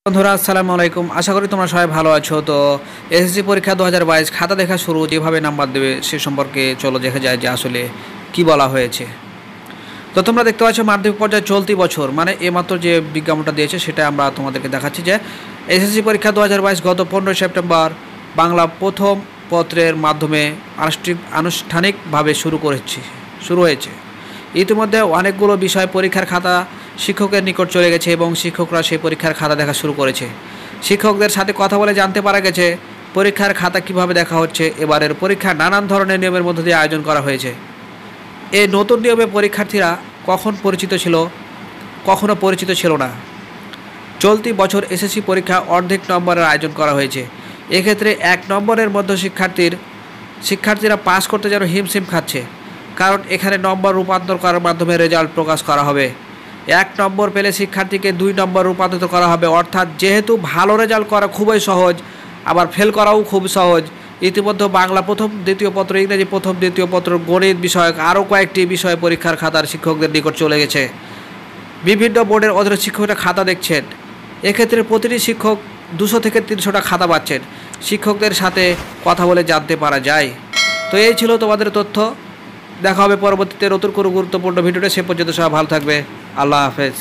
বন্ধুরা আসসালামু আলাইকুম। আশা করি তোমরা সবাই ভালো আছো। তো এসএসসি পরীক্ষা 2022 খাতা দেখা শুরু, যেভাবে নাম্বার দেবে সে সম্পর্কে চলো দেখা যায় যে আসলে কি বলা হয়েছে। তো তোমরা দেখতে পাচ্ছ মাধ্যমিক পর্যায়ে চলতি বছর মানে এইমাত্র যে বিজ্ঞাপনটা দিয়েছে সেটা আমরা তোমাদেরকে দেখাচ্ছি যে এসএসসি পরীক্ষা 2022 গত 15 সেপ্টেম্বর বাংলা প্রথম পত্রের মাধ্যমে আনুষ্ঠানিকভাবে শুরু হয়েছে। ইতিমধ্যে অনেকগুলো বিষয় পরীক্ষার খাতা শিক্ষকের নিকট চলে গেছে এবং শিক্ষকরা সেই পরীক্ষার খাতা দেখা শুরু করেছে। শিক্ষকদের সাথে কথা বলে জানতে পারা গেছে পরীক্ষার খাতা কিভাবে দেখা হচ্ছে। এবারের পরীক্ষা নানান ধরনের নিয়মের মধ্য দিয়ে আয়োজন করা হয়েছে। এই নতুন নিয়মে পরীক্ষার্থীরা কখনো পরিচিত ছিল না। চলতি বছর এসএসসি পরীক্ষা অর্ধেক নম্বরের আয়োজন করা হয়েছে। এক্ষেত্রে 1 নম্বরের মধ্যে শিক্ষার্থীরা পাস করতে যেন হিমশিম খাচ্ছে, কারণ এখানে নম্বর রূপান্তর করার মাধ্যমে রেজাল্ট প্রকাশ করা হবে। 1 নম্বর পেলে শিক্ষার্থীকে 2 নম্বর রূপান্তরিত করা হবে। অর্থাৎ যেহেতু ভালো রেজাল্ট করা খুবই সহজ, আবার ফেল করাও খুব সহজ। ইতিমধ্যে বাংলা প্রথম দ্বিতীয় পত্র, ইংরেজি প্রথম দ্বিতীয় পত্র, গণিত বিষয়ক আরও কয়েকটি বিষয় পরীক্ষার খাতার শিক্ষকদের নিকট চলে গেছে। বিভিন্ন বোর্ডের অধীন শিক্ষকরা খাতা দেখছেন। এক্ষেত্রে প্রতিটি শিক্ষক 200 থেকে 300টা খাতা পাচ্ছেন। শিক্ষকদের সাথে কথা বলে জানতে পারা যায়। তো এই ছিল তোমাদের তথ্য। দেখা হবে পরবর্তীতে নতুন কোনো গুরুত্বপূর্ণ ভিডিওতে। সে পর্যন্ত সবাই ভালো থাকবে। আল্লাহ হাফেজ।